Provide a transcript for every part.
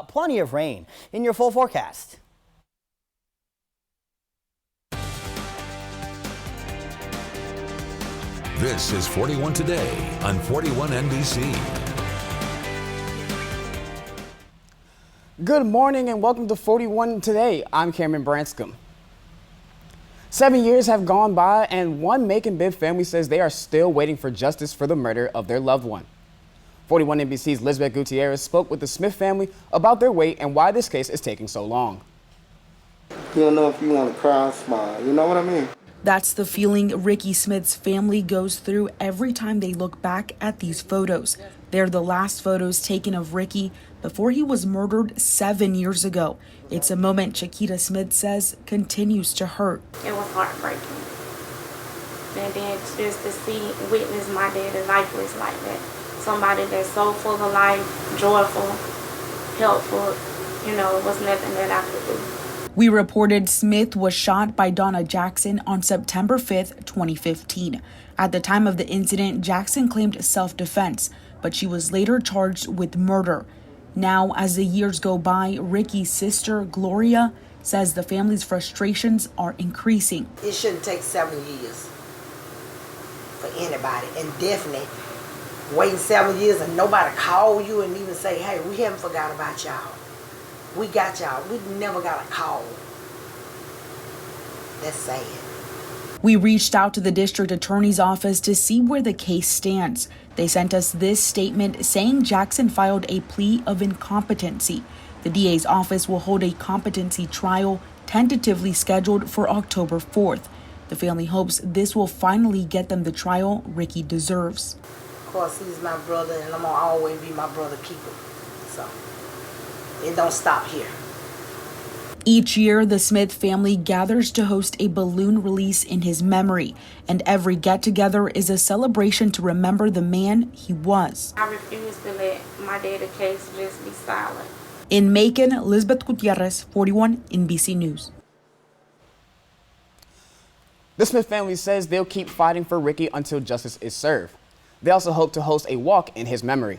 Plenty of rain in your full forecast. This is 41 Today on 41 NBC. Good morning and welcome to 41 Today. I'm Cameron Branscombe. 7 years have gone by and one Macon-Bibb family says they are still waiting for justice for the murder of their loved one. 41 NBC's Lisbeth Gutierrez spoke with the Smith family about their wait and why this case is taking so long. You don't know if you want to cry or smile, you know what I mean? That's the feeling Ricky Smith's family goes through every time they look back at these photos. They're the last photos taken of Ricky before he was murdered 7 years ago. It's a moment Chiquita Smith says continues to hurt. It was heartbreaking. And then just to see, witness my dad's life was like that. Somebody that's so full of life, joyful, helpful, was nothing that I could do. We reported Smith was shot by Donna Jackson on September 5th, 2015. At the time of the incident, Jackson claimed self-defense, but she was later charged with murder. Now, as the years go by, Ricky's sister, Gloria, says the family's frustrations are increasing. It shouldn't take 7 years for anybody, and definitely waiting 7 years and nobody call you and even say, hey, we haven't forgot about y'all. We got y'all. We never got a call. That's sad. We reached out to the district attorney's office to see where the case stands. They sent us this statement saying Jackson filed a plea of incompetency. The DA's office will hold a competency trial tentatively scheduled for October 4th. The family hopes this will finally get them the trial Ricky deserves. Of course, he's my brother, and I'm going to always be my brother keeper. So it don't stop here. Each year, the Smith family gathers to host a balloon release in his memory, and every get-together is a celebration to remember the man he was. I refuse to let my dad's case just be silent. In Macon, Lisbeth Gutierrez, 41 NBC News. The Smith family says they'll keep fighting for Ricky until justice is served. They also hope to host a walk in his memory.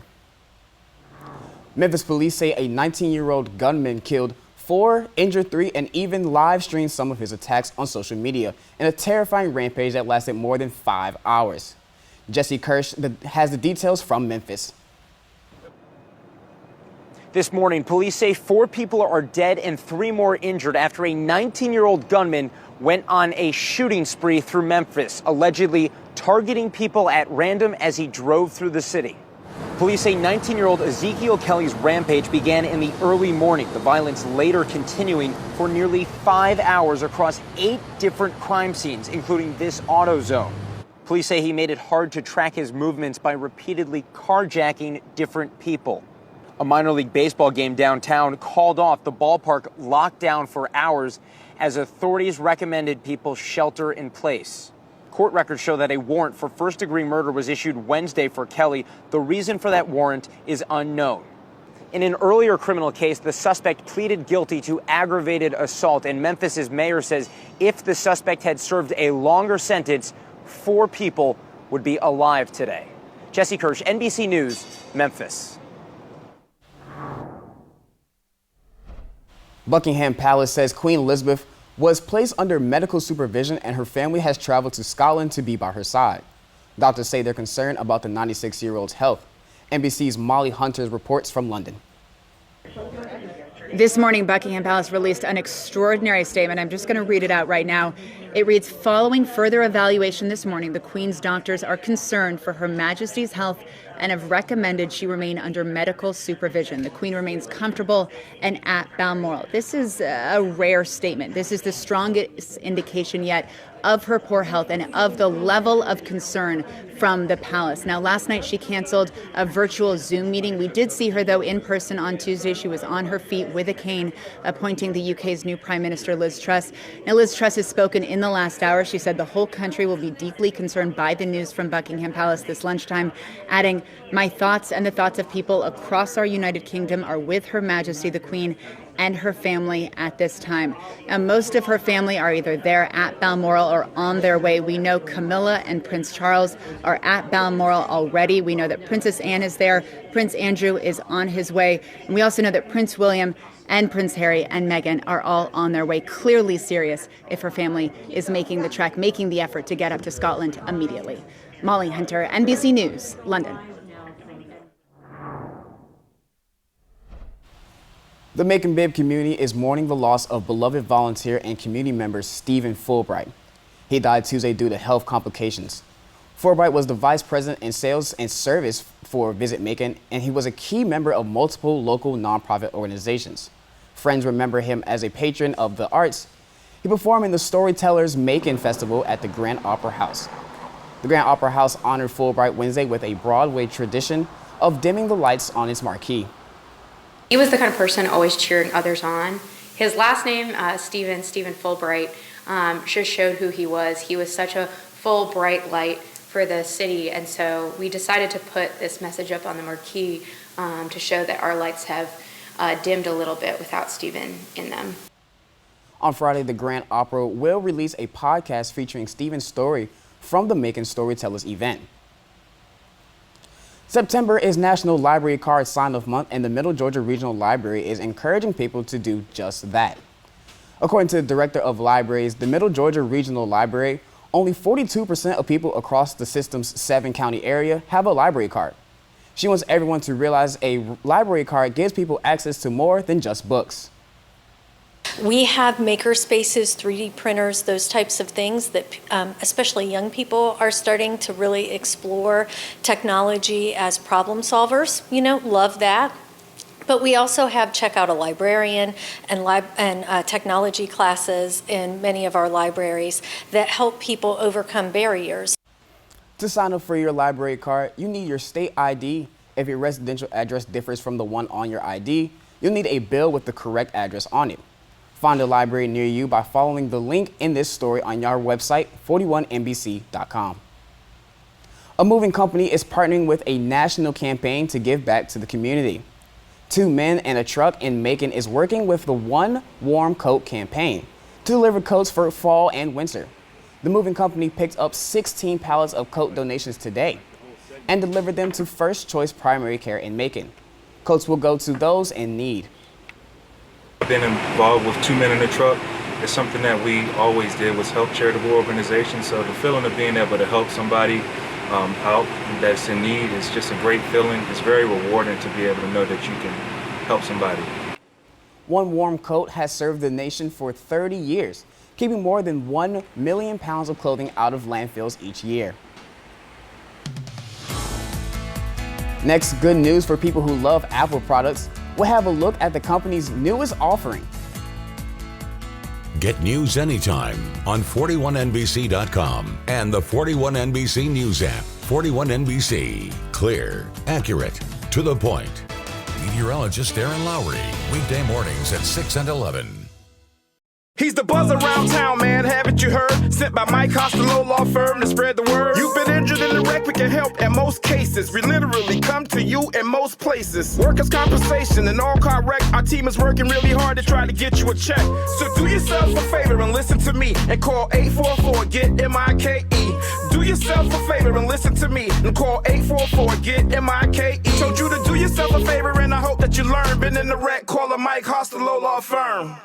Memphis police say a 19-year-old gunman killed 4, injured 3, and even live-streamed some of his attacks on social media in a terrifying rampage that lasted more than 5 hours. Jesse Kirsch has the details from Memphis. This morning, police say 4 people are dead and 3 more injured after a 19-year-old gunman went on a shooting spree through Memphis, allegedly targeting people at random as he drove through the city. Police say 19-year-old Ezekiel Kelly's rampage began in the early morning, the violence later continuing for nearly 5 hours across 8 different crime scenes, including this auto zone. Police say he made it hard to track his movements by repeatedly carjacking different people. A minor league baseball game downtown called off, the ballpark locked down for hours as authorities recommended people shelter in place. Court records show that a warrant for first-degree murder was issued Wednesday for Kelly. The reason for that warrant is unknown. In an earlier criminal case, the suspect pleaded guilty to aggravated assault, and Memphis's mayor says if the suspect had served a longer sentence, 4 people would be alive today. Jesse Kirsch, NBC News, Memphis. Buckingham Palace says Queen Elizabeth was placed under medical supervision and her family has traveled to Scotland to be by her side. Doctors say they're concerned about the 96-year-old's health. NBC's Molly Hunters reports from London. This morning, Buckingham Palace released an extraordinary statement. I'm just going to read it out right now. It reads, following further evaluation this morning, the Queen's doctors are concerned for Her Majesty's health and have recommended she remain under medical supervision. The Queen remains comfortable and at Balmoral. This is a rare statement. This is the strongest indication yet of her poor health and of the level of concern from the palace. Now, last night she canceled a virtual Zoom meeting. We did see her, though, in person on Tuesday. She was on her feet with a cane, appointing the UK's new Prime Minister, Liz Truss. Now, Liz Truss has spoken in the last hour. She said the whole country will be deeply concerned by the news from Buckingham Palace this lunchtime, adding, my thoughts and the thoughts of people across our United Kingdom are with Her Majesty the Queen and her family at this time. Now, most of her family are either there at Balmoral or on their way. We know Camilla and Prince Charles are at Balmoral already. We know that Princess Anne is there. Prince Andrew is on his way. And we also know that Prince William and Prince Harry and Meghan are all on their way, clearly serious if her family is making the trek, making the effort to get up to Scotland immediately. Molly Hunter, NBC News, London. The Macon Bibb community is mourning the loss of beloved volunteer and community member Stephen Fulbright. He died Tuesday due to health complications. Fulbright was the vice president in sales and service for Visit Macon, and he was a key member of multiple local nonprofit organizations. Friends remember him as a patron of the arts. He performed in the Storytellers Macon Festival at the Grand Opera House. The Grand Opera House honored Fulbright Wednesday with a Broadway tradition of dimming the lights on its marquee. He was the kind of person always cheering others on. His last name, Stephen Fulbright, just showed who he was. He was such a full, bright light for the city, and so we decided to put this message up on the marquee to show that our lights have dimmed a little bit without Stephen in them. On Friday, the Grand Opera will release a podcast featuring Stephen's story from the Macon Storytellers event. September is National Library Card Sign-Off Month, and the Middle Georgia Regional Library is encouraging people to do just that. According to the Director of Libraries, the Middle Georgia Regional Library, only 42% of people across the system's 7-county area have a library card. She wants everyone to realize a library card gives people access to more than just books. We have maker spaces, 3D printers, those types of things that especially young people are starting to really explore technology as problem solvers. You know, love that. But we also have Check Out a Librarian and technology classes in many of our libraries that help people overcome barriers. To sign up for your library card, you need your state ID. If your residential address differs from the one on your ID, you'll need a bill with the correct address on it. Find a library near you by following the link in this story on our website, 41nbc.com. A moving company is partnering with a national campaign to give back to the community. 2 men and a truck in Macon is working with the One Warm Coat campaign to deliver coats for fall and winter. The moving company picked up 16 pallets of coat donations today and delivered them to First Choice Primary Care in Macon. Coats will go to those in need. I've been involved with 2 men in a truck. It's something that we always did, was help charitable organizations. So the feeling of being able to help somebody out that's in need is just a great feeling. It's very rewarding to be able to know that you can help somebody. One Warm Coat has served the nation for 30 years, keeping more than 1 million pounds of clothing out of landfills each year. Next, good news for people who love Apple products. We'll have a look at the company's newest offering. Get news anytime on 41nbc.com and the 41NBC News app. 41NBC. Clear, accurate, to the point. Meteorologist Aaron Lowry. Weekday mornings at 6 and 11. He's the buzz around town, man, haven't you heard? Sent by Mike Costello Law Firm to spread the word. You've been injured in the wreck, we can help in most cases. We literally come to you in most places. Workers' compensation and all car wreck, our team is working really hard to try to get you a check. So do yourself a favor and listen to me and call 844-GET-MIKE. Do yourself a favor and listen to me and call 844-GET-MIKE. Told you to do yourself a favor and I hope that you learn. Been in the wreck, call a Mike Costello Law Firm.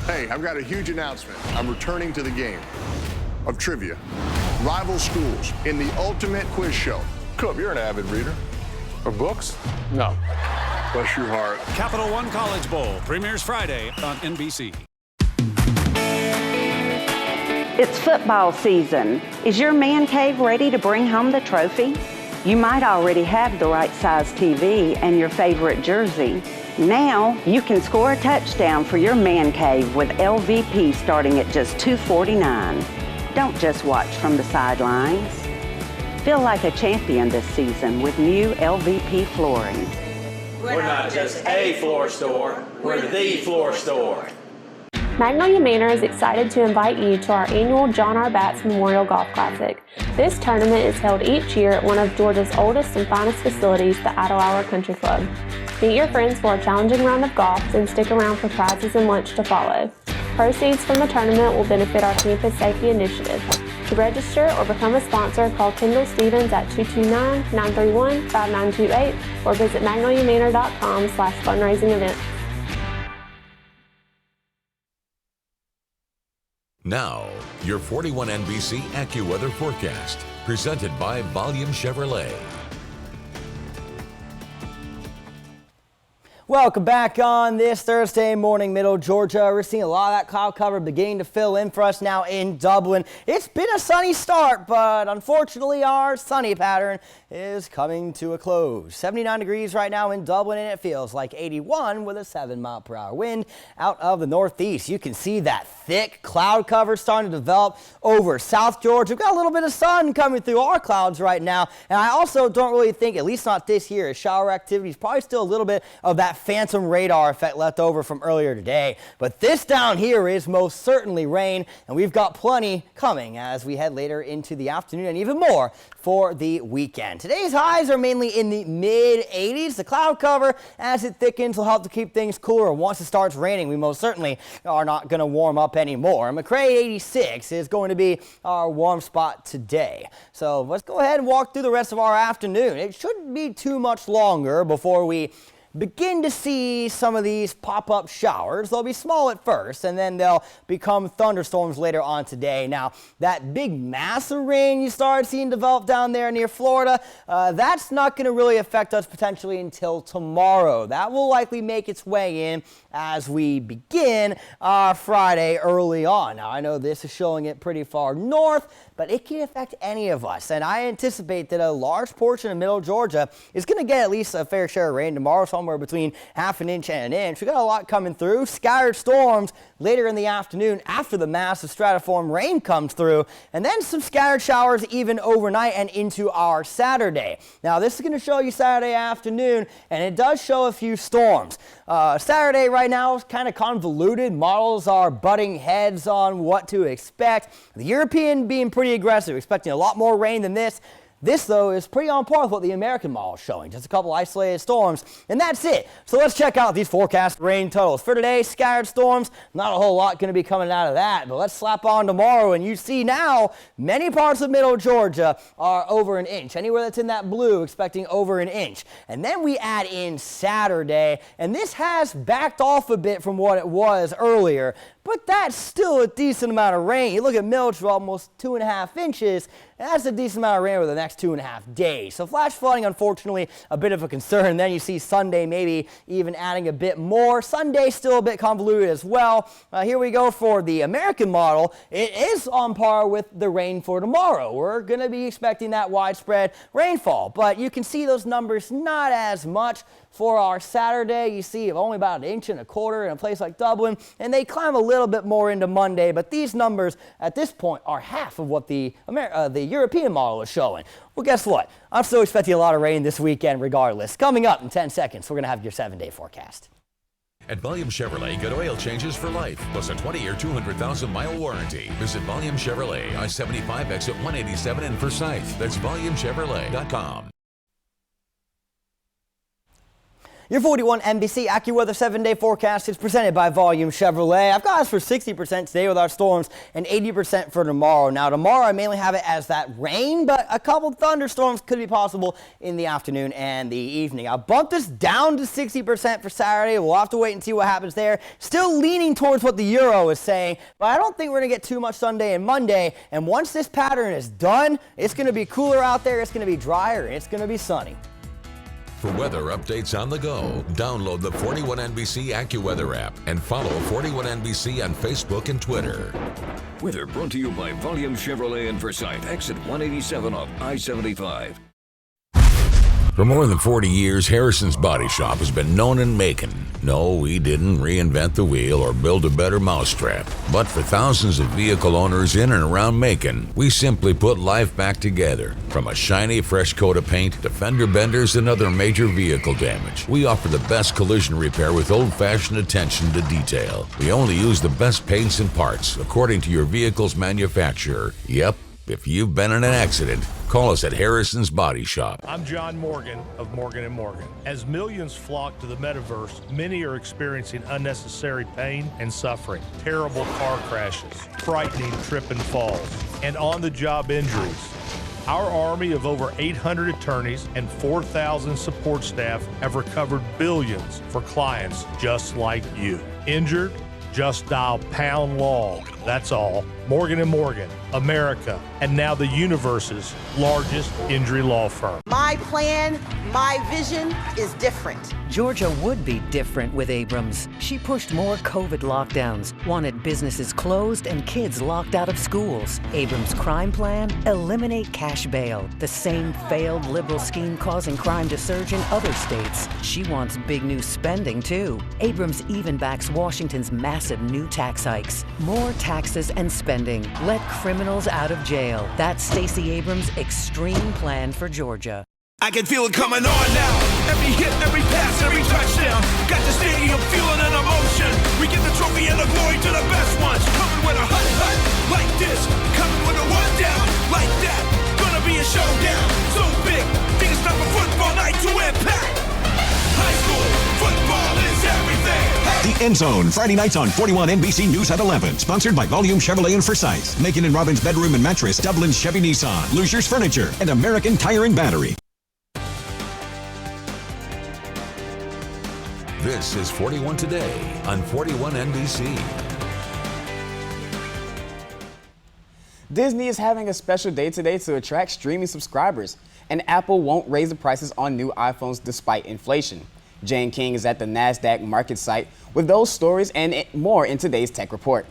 Hey, I've got a huge announcement. I'm returning to the game of trivia. Rival schools in the ultimate quiz show. Coop, you're an avid reader. Of books? No. Bless your heart. Capital One College Bowl premieres Friday on NBC. It's football season. Is your man cave ready to bring home the trophy? You might already have the right size TV and your favorite jersey. Now you can score a touchdown for your man cave with LVP starting at just $249. Don't just watch from the sidelines. Feel like a champion this season with new LVP flooring. We're not just a floor store, we're the floor store. Magnolia Manor is excited to invite you to our annual John R. Batts Memorial Golf Classic. This tournament is held each year at one of Georgia's oldest and finest facilities, the Idlehour Country Club. Meet your friends for a challenging round of golf and stick around for prizes and lunch to follow. Proceeds from the tournament will benefit our campus safety initiative. To register or become a sponsor, call Kendall Stevens at 229-931-5928 or visit magnoliamanor.com/fundraising events. Now, your 41 NBC AccuWeather forecast, presented by Volume Chevrolet. Welcome back on this Thursday morning, Middle Georgia. We're seeing a lot of that cloud cover beginning to fill in for us now in Dublin. It's been a sunny start, but unfortunately our sunny pattern is coming to a close. 79 degrees right now in Dublin, and it feels like 81 with a 7-mile-per-hour wind out of the northeast. You can see that thick cloud cover starting to develop over South Georgia. We've got a little bit of sun coming through our clouds right now, and I also don't really think, at least not this year, shower activity is probably still a little bit of that phantom radar effect left over from earlier today. But this down here is most certainly rain, and we've got plenty coming as we head later into the afternoon and even more for the weekend. Today's highs are mainly in the mid-80s. The cloud cover, as it thickens, will help to keep things cooler. Once it starts raining, we most certainly are not going to warm up anymore. McRae 86 is going to be our warm spot today. So let's go ahead and walk through the rest of our afternoon. It shouldn't be too much longer before we begin to see some of these pop-up showers. They'll be small at first, and then they'll become thunderstorms later on today. Now, that big mass of rain you started seeing develop down there near Florida, that's not going to really affect us potentially until tomorrow. That will likely make its way in as we begin Friday early on. Now, I know this is showing it pretty far north, but it can affect any of us, and I anticipate that a large portion of Middle Georgia is going to get at least a fair share of rain tomorrow, somewhere between half an inch and an inch. We got a lot coming through. Scattered storms later in the afternoon after the massive stratiform rain comes through, and then some scattered showers even overnight and into our Saturday. Now, this is going to show you Saturday afternoon, and it does show a few storms. Saturday right now is kind of convoluted. Models are butting heads on what to expect. The European being pretty aggressive, expecting a lot more rain than this. This, though, is pretty on par with what the American model is showing. Just a couple isolated storms, and that's it. So let's check out these forecast rain totals. For today, scattered storms, not a whole lot going to be coming out of that, but let's slap on tomorrow, and you see now many parts of Middle Georgia are over an inch. Anywhere that's in that blue, expecting over an inch. And then we add in Saturday, and this has backed off a bit from what it was earlier, but that's still a decent amount of rain. You look at Milledge, almost 2.5 inches. That's a decent amount of rain over the next 2.5 days. So flash flooding, unfortunately, a bit of a concern. Then you see Sunday maybe even adding a bit more. Sunday still a bit convoluted as well. Here we go for the American model. It is on par with the rain for tomorrow. We're going to be expecting that widespread rainfall, but you can see those numbers not as much. For our Saturday, you see only about 1.25 inches in a place like Dublin, and they climb a little bit more into Monday, but these numbers at this point are half of what the European model is showing. Well, guess what? I'm still expecting a lot of rain this weekend regardless. Coming up in 10 seconds, we're going to have your 7-day forecast. At Volume Chevrolet, get oil changes for life, plus a 20-year, 200,000-mile warranty. Visit Volume Chevrolet, I-75 exit 187 in Forsyth. That's volumechevrolet.com. Your 41 NBC AccuWeather 7-day forecast is presented by Volume Chevrolet. I've got us for 60% today with our storms and 80% for tomorrow. Now, tomorrow I mainly have it as that rain, but a couple thunderstorms could be possible in the afternoon and the evening. I'll bump this down to 60% for Saturday. We'll have to wait and see what happens there. Still leaning towards what the Euro is saying, but I don't think we're going to get too much Sunday and Monday. And once this pattern is done, it's going to be cooler out there, it's going to be drier, and it's going to be sunny. For weather updates on the go, download the 41NBC AccuWeather app and follow 41NBC on Facebook and Twitter. Weather brought to you by Volume Chevrolet in Forsyth, exit 187 off I-75. For more than 40 years, Harrison's Body Shop has been known in Macon No, we didn't reinvent the wheel or build a better mousetrap. But for thousands of vehicle owners in and around Macon, we simply put life back together. From a shiny, fresh coat of paint to fender benders and other major vehicle damage, we offer the best collision repair with old-fashioned attention to detail. We only use the best paints and parts according to your vehicle's manufacturer. Yep, if you've been in an accident, call us at Harrison's Body Shop. I'm John Morgan of Morgan & Morgan. As millions flock to the metaverse, many are experiencing unnecessary pain and suffering, terrible car crashes, frightening trip and falls, and on-the-job injuries. Our army of over 800 attorneys and 4,000 support staff have recovered billions for clients just like you. Injured? Just dial pound law. That's all. Morgan & Morgan, America, and now the universe's largest injury law firm. My plan, my vision is different. Georgia would be different with Abrams. She pushed more COVID lockdowns, wanted businesses closed and kids locked out of schools. Abrams' crime plan? Eliminate cash bail, the same failed liberal scheme causing crime to surge in other states. She wants big new spending, too. Abrams even backs Washington's massive new tax hikes. More taxes and spending. Let criminals out of jail. That's Stacey Abrams' extreme plan for Georgia. I can feel it coming on now. Every hit, every pass, every touchdown. Got the stadium feeling an emotion. We give the trophy and the glory to the best ones. Coming with a hut like this. Coming with a one down like that. Gonna be a showdown. So big, think it's time for football night to impact. High school football is everything. The End Zone, Friday nights on 41 NBC News at 11. Sponsored by Volume Chevrolet and Forsyth. Macon and Robin's Bedroom and Mattress, Dublin Chevy Nissan, Loosier's Furniture, and American Tire and Battery. This is 41 Today on 41 NBC. Disney is having a special day today to attract streaming subscribers, and Apple won't raise the prices on new iPhones despite inflation. Jane King is at the NASDAQ market site with those stories and more in today's Tech Report.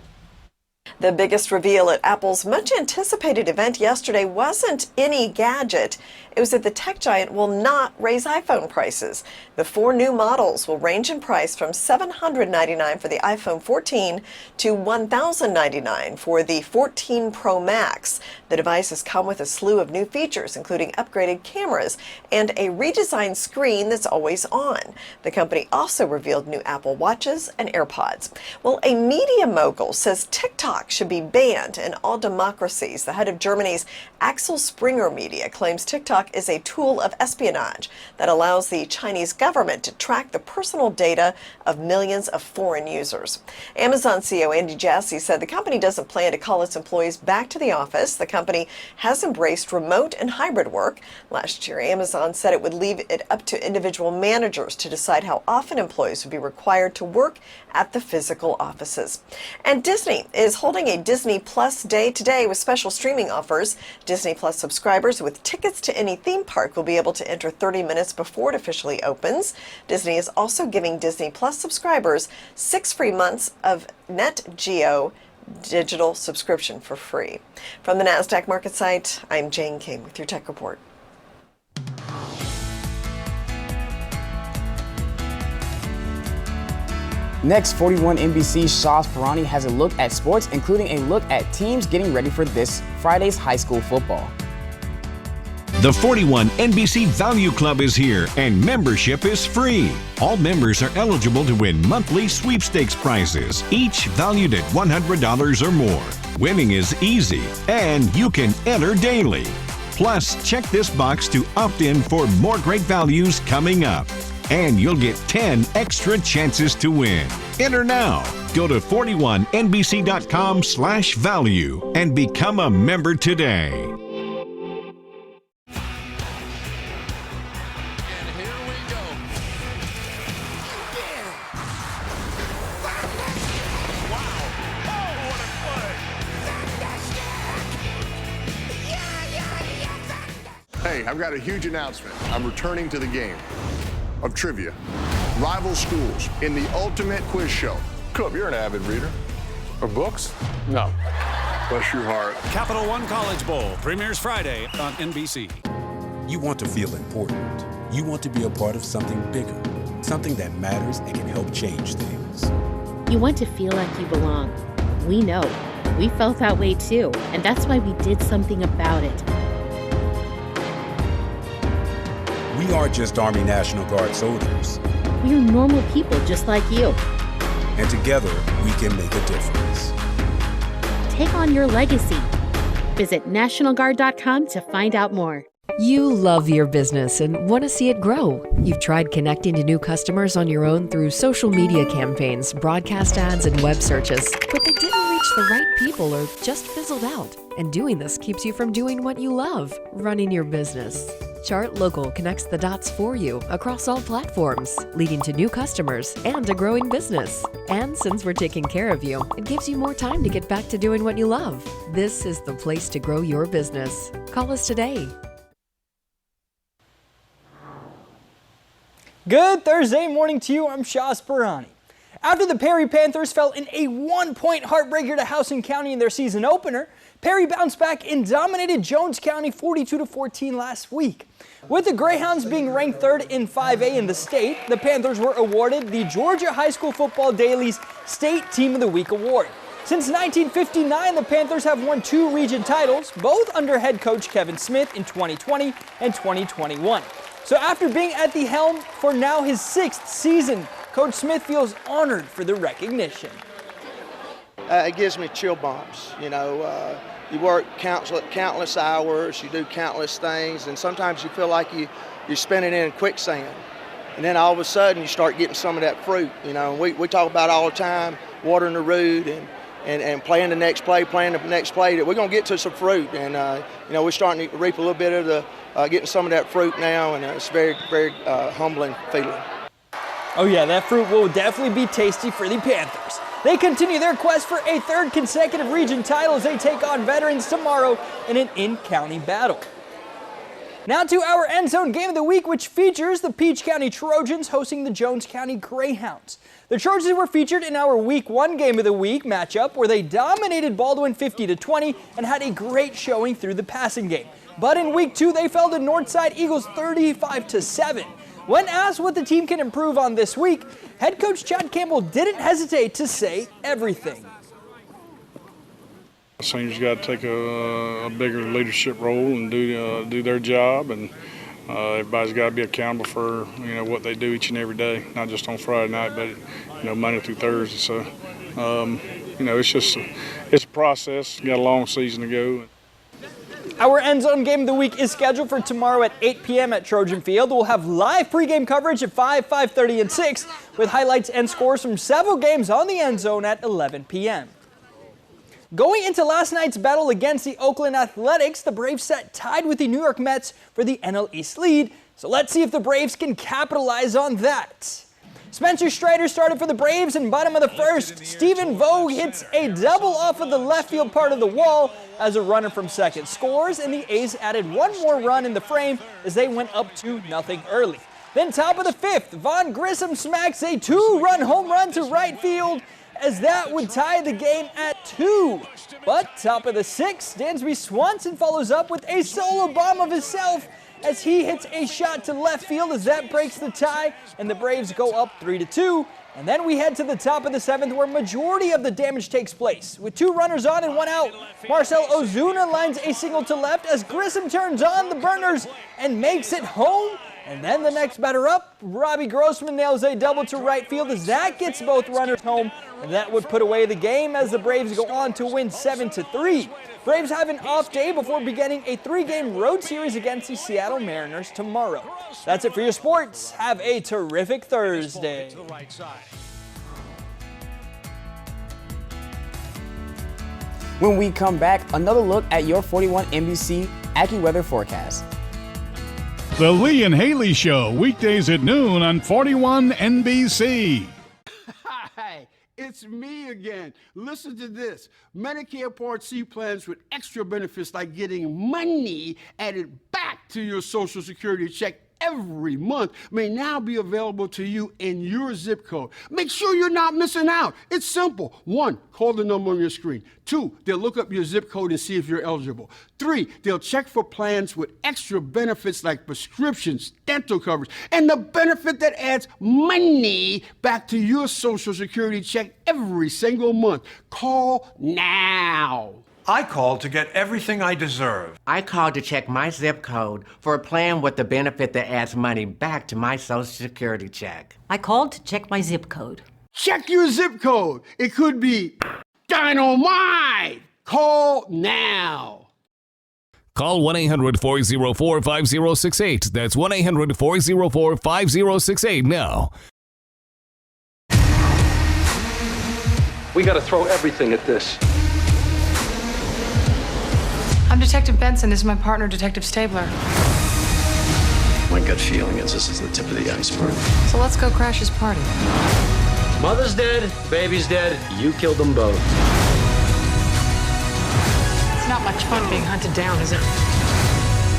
The biggest reveal at Apple's much anticipated event yesterday wasn't any gadget. It was that the tech giant will not raise iPhone prices. The 4 new models will range in price from $799 for the iPhone 14 to $1,099 for the 14 Pro Max. The devices come with a slew of new features, including upgraded cameras and a redesigned screen that's always on. The company also revealed new Apple Watches and AirPods. Well, a media mogul says TikTok should be banned in all democracies. The head of Germany's Axel Springer Media claims TikTok is a tool of espionage that allows the Chinese government to track the personal data of millions of foreign users. Amazon CEO Andy Jassy said the company doesn't plan to call its employees back to the office. The company has embraced remote and hybrid work. Last year, Amazon said it would leave it up to individual managers to decide how often employees would be required to work at the physical offices. And Disney is holding a Disney Plus Day today with special streaming offers. Disney Plus subscribers with tickets to any theme park will be able to enter 30 minutes before it officially opens. Disney is also giving Disney Plus subscribers 6 free months of Net Geo digital subscription for free. From the NASDAQ market site, I'm Jane King with your Tech Report. Next, 41 NBC's Shaz Farani has a look at sports, including a look at teams getting ready for this Friday's high school football. The 41 NBC Value Club is here, and membership is free. All members are eligible to win monthly sweepstakes prizes, each valued at $100 or more. Winning is easy, and you can enter daily. Plus, check this box to opt in for more great values coming up. And you'll get 10 extra chances to win. Enter now. Go to 41nbc.com/value and become a member today. Hey, I've got a huge announcement. I'm returning to the game of trivia. Rival schools in the ultimate quiz show. Coop, you're an avid reader. Of books? No. Bless your heart. Capital One College Bowl premieres Friday on NBC. You want to feel important. You want to be a part of something bigger. something that matters and can help change things. You want to feel like you belong. We know. We felt that way too, and that's why we did something about it. We aren't just Army National Guard soldiers. We are normal people just like you. And together, we can make a difference. Take on your legacy. Visit NationalGuard.com to find out more. You love your business and want to see it grow. You've tried connecting to new customers on your own through social media campaigns, broadcast ads, and web searches, but they didn't reach the right people or just fizzled out. And doing this keeps you from doing what you love, running your business. Chart Local connects the dots for you across all platforms, leading to new customers and a growing business. And since we're taking care of you, it gives you more time to get back to doing what you love. This is the place to grow your business. Call us today. Good Thursday morning to you. I'm Shaz Pirani. After the Perry Panthers fell in a 1-point heartbreaker to Houston County in their season opener, Perry bounced back and dominated Jones County 42-14 last week. With the Greyhounds being ranked 3rd in 5A in the state, the Panthers were awarded the Georgia High School Football Daily's State Team of the Week award. Since 1959, the Panthers have won 2 region titles, both under head coach Kevin Smith in 2020 and 2021. So after being at the helm for now his 6th season, Coach Smith feels honored for the recognition. It gives me chill bumps. You know, you work countless hours, you do countless things, and sometimes you feel like you're spinning in quicksand. And then all of a sudden you start getting some of that fruit. You know, we talk about it all the time, watering the root and playing the next play, that we're going to get to some fruit. And, you know, we're starting to reap a little bit of the, getting some of that fruit now, and it's very, very humbling feeling. Oh yeah, that fruit will definitely be tasty for the Panthers. They continue their quest for a 3rd consecutive region title as they take on veterans tomorrow in an in-county battle. Now to our end zone game of the week, which features the Peach County Trojans hosting the Jones County Greyhounds. The Trojans were featured in our Week 1 game of the week matchup where they dominated Baldwin 50-20 and had a great showing through the passing game. But in Week 2, they fell to Northside Eagles 35-7. When asked what the team can improve on this week, head coach Chad Campbell didn't hesitate to say everything. Seniors got to take a bigger leadership role and do their job, and everybody's got to be accountable for what they do each and every day, not just on Friday night, but Monday through Thursday. So it's a process. Got a long season to go. Our end zone game of the week is scheduled for tomorrow at 8 p.m. at Trojan Field. We'll have live pregame coverage at 5, 5:30, and 6 with highlights and scores from several games on the end zone at 11 p.m. Going into last night's battle against the Oakland Athletics, the Braves sat tied with the New York Mets for the NL East lead. So let's see if the Braves can capitalize on that. Spencer Strider started for the Braves in bottom of the first. Stephen Vogt hits a double off of the left field part of the wall as a runner from second scores, and the A's added one more run in the frame as they went up 2-0 early. Then top of the 5th, Vaughn Grissom smacks a 2-run home run to right field as that would tie the game at 2. But top of the 6th, Dansby Swanson follows up with a solo bomb of himself as he hits a shot to left field as that breaks the tie, and the Braves go up 3-2. And then we head to the top of the 7th where majority of the damage takes place. With 2 runners on and 1 out, Marcel Ozuna lines a single to left as Grissom turns on the burners and makes it home. And then the next batter up, Robbie Grossman nails a double to right field as that gets both runners home, and that would put away the game as the Braves go on to win 7-3. Braves have an off day before beginning a 3-game road series against the Seattle Mariners tomorrow. That's it for your sports. Have a terrific Thursday. When we come back, another look at your 41 NBC AccuWeather forecast. The Lee and Haley Show, weekdays at noon on 41 NBC. Hi, it's me again. Listen to this. Medicare Part C plans with extra benefits like getting money added back to your Social Security check every month may now be available to you in your zip code. Make sure you're not missing out. It's simple. 1, call the number on your screen. 2, they'll look up your zip code and see if you're eligible. 3, they'll check for plans with extra benefits like prescriptions, dental coverage, and the benefit that adds money back to your Social Security check every single month. Call now. I called to get everything I deserve. I called to check my zip code for a plan with the benefit that adds money back to my Social Security check. I called to check my zip code. Check your zip code. It could be dynamite. Call now. Call 1-800-404-5068. That's 1-800-404-5068 now. We gotta throw everything at this. I'm Detective Benson. This is my partner, Detective Stabler. My gut feeling is this is the tip of the iceberg. So let's go crash his party. Mother's dead, baby's dead, you killed them both. It's not much fun being hunted down, is it?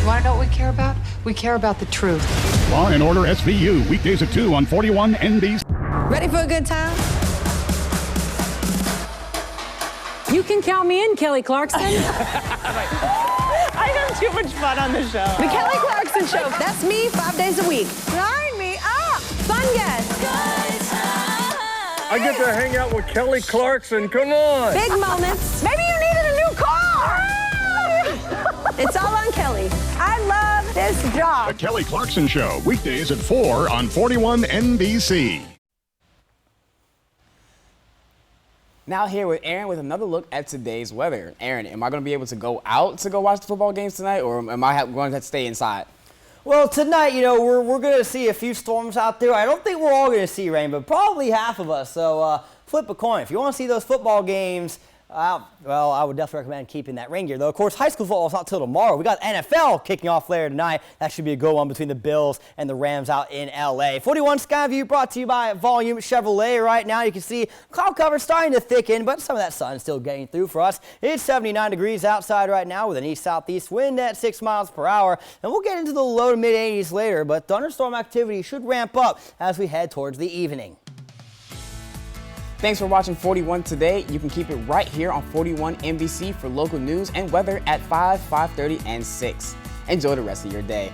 You want to know what we care about? We care about the truth. Law and Order SVU, weekdays at 2 on 41 NBC. Ready for a good time? You can count me in, Kelly Clarkson. I have too much fun on the show. The Kelly Clarkson Show. That's me 5 days a week. Line me up. Fun guest. I get to hang out with Kelly Clarkson, come on. Big moments. Maybe you needed a new car. It's all on Kelly. I love this job. The Kelly Clarkson Show, weekdays at 4 on 41 NBC. Now here with Aaron with another look at today's weather. Aaron, am I going to be able to go out to go watch the football games tonight, or am I going to have to stay inside? Well, tonight, we're going to see a few storms out there. I don't think we're all going to see rain, but probably half of us. So flip a coin. If you want to see those football games, well, I would definitely recommend keeping that rain gear, though. Of course, high school football is not till tomorrow. We got NFL kicking off later tonight. That should be a good one between the Bills and the Rams out in L.A. 41 Skyview brought to you by Volume Chevrolet. Right now, you can see cloud cover starting to thicken, but some of that sun is still getting through for us. It's 79 degrees outside right now with an east-southeast wind at 6 miles per hour. And we'll get into the low to mid-80s later, but thunderstorm activity should ramp up as we head towards the evening. Thanks for watching 41 today. You can keep it right here on 41 NBC for local news and weather at 5, 5:30, and 6. Enjoy the rest of your day.